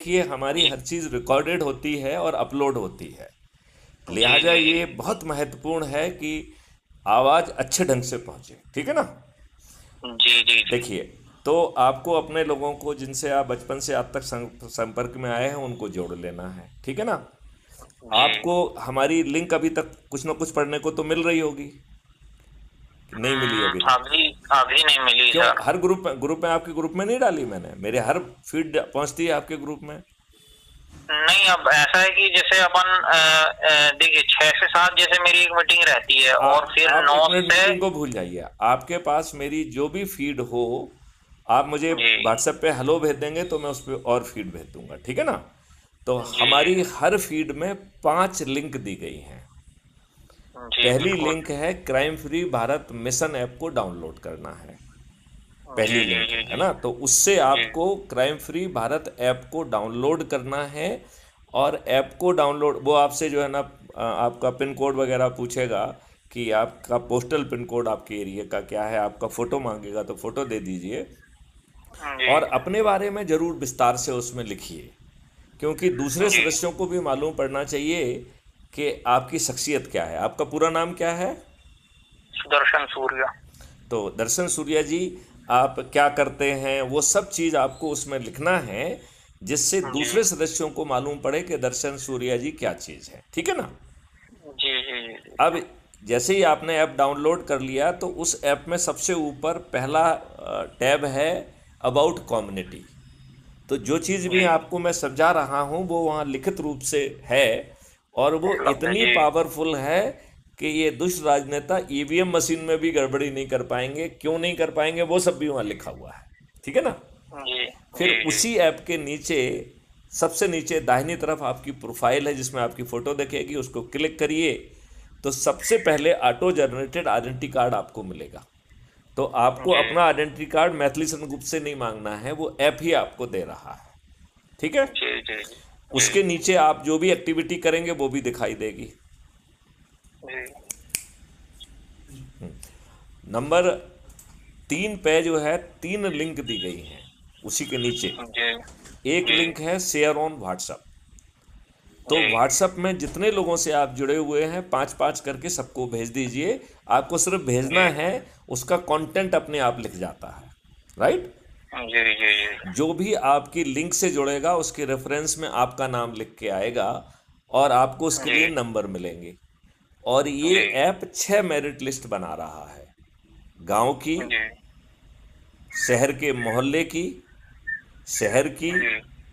देखिए हमारी जी हर चीज़ रिकॉर्डेड होती है और अपलोड होती है, जी लिहाजा जी ये बहुत महत्वपूर्ण है कि आवाज़ अच्छे ढंग से पहुंचे, ठीक है ना। जी जी जी देखिए, तो आपको अपने लोगों को जिनसे आप बचपन से आज तक संपर्क में आए हैं उनको जोड़ लेना है, ठीक है ना। जी। आपको हमारी लिंक अभी तक कुछ ना कुछ पढ़ने को तो मिल रही होगी कि नहीं मिली अभी तक। अभी अभी नहीं मिली क्यों, सर। हर ग्रुप में आपके ग्रुप में नहीं डाली मैंने, मेरे हर फीड पहुंचती है आपके ग्रुप में। नहीं, अब ऐसा है कि जैसे अपन देखिए 6 से 7 जैसे मेरी एक मीटिंग रहती है और फिर आप 9 एक मिनट से। मीटिंग को भूल जाइए, आपके पास मेरी जो भी फीड हो आप मुझे जी व्हाट्सएप पे हेलो भेज देंगे तो मैं उस पर और फीड भेज दूंगा, ठीक है ना। तो जी जी हमारी हर फीड में 5 लिंक दी गई हैं। जी पहली बिल्कुल। लिंक है crime free Bharat mission app को डाउनलोड करना है, जी पहली जी लिंक जी है जी ना। तो उससे जी आपको क्राइम फ्री भारत ऐप को डाउनलोड करना है। और ऐप को डाउनलोड वो आपसे जो है ना आपका पिन कोड वगैरह पूछेगा कि आपका पोस्टल पिन कोड आपके एरिया का क्या है, आपका फ़ोटो मांगेगा तो फ़ोटो दे दीजिए। जी और अपने बारे में ज़रूर विस्तार से उसमें लिखिए, क्योंकि दूसरे जी। सदस्यों को भी मालूम पड़ना चाहिए कि आपकी शख्सियत क्या है। आपका पूरा नाम क्या है? सुदर्शन सूर्या। तो दर्शन सूर्या जी, आप क्या करते हैं वो सब चीज़ आपको उसमें लिखना है, जिससे जी दूसरे सदस्यों को मालूम पड़े कि दर्शन सूर्या जी क्या चीज़ है, ठीक है ना। जी जी जी जी। अब जैसे ही आपने ऐप डाउनलोड कर लिया तो उस ऐप में सबसे ऊपर पहला टैब है अबाउट कम्युनिटी। तो जो चीज़ भी जी आपको मैं समझा रहा हूँ वो वहाँ लिखित रूप से है, और वो उपलब्ध है इतनी जी। पावरफुल है कि ये दुष्ट राजनेता ईवीएम मशीन में भी गड़बड़ी नहीं कर पाएंगे। क्यों नहीं कर पाएंगे वो सब भी वहाँ लिखा हुआ है, ठीक है ना। जी फिर जी जी उसी ऐप के नीचे सबसे नीचे दाहिनी तरफ आपकी प्रोफाइल है जिसमें आपकी फ़ोटो दिखेगी, उसको क्लिक करिए तो सबसे पहले ऑटो जनरेटेड आइडेंटिटी कार्ड आपको मिलेगा। तो आपको जी अपना आइडेंटिटी कार्ड मैथिली गुप्त से नहीं मांगना है, वो ऐप ही आपको दे रहा है, ठीक है। जी जी जी उसके नीचे आप जो भी एक्टिविटी करेंगे वो भी दिखाई देगी। जी नंबर 3 पे जो है 3 लिंक दी गई हैं उसी के नीचे। जी एक जी लिंक है शेयर ऑन व्हाट्सअप। तो जी व्हाट्सअप में जितने लोगों से आप जुड़े हुए हैं 5-5 करके सबको भेज दीजिए। आपको सिर्फ भेजना जी है, उसका कंटेंट अपने आप लिख जाता है, राइट। जी जी जी जो भी आपकी लिंक से जुड़ेगा उसके रेफरेंस में आपका नाम लिख के आएगा और आपको उसके लिए जी नंबर मिलेंगे। और ये जी ऐप 6 मेरिट लिस्ट बना रहा है, गांव की, जी शहर के मोहल्ले की, शहर की, जी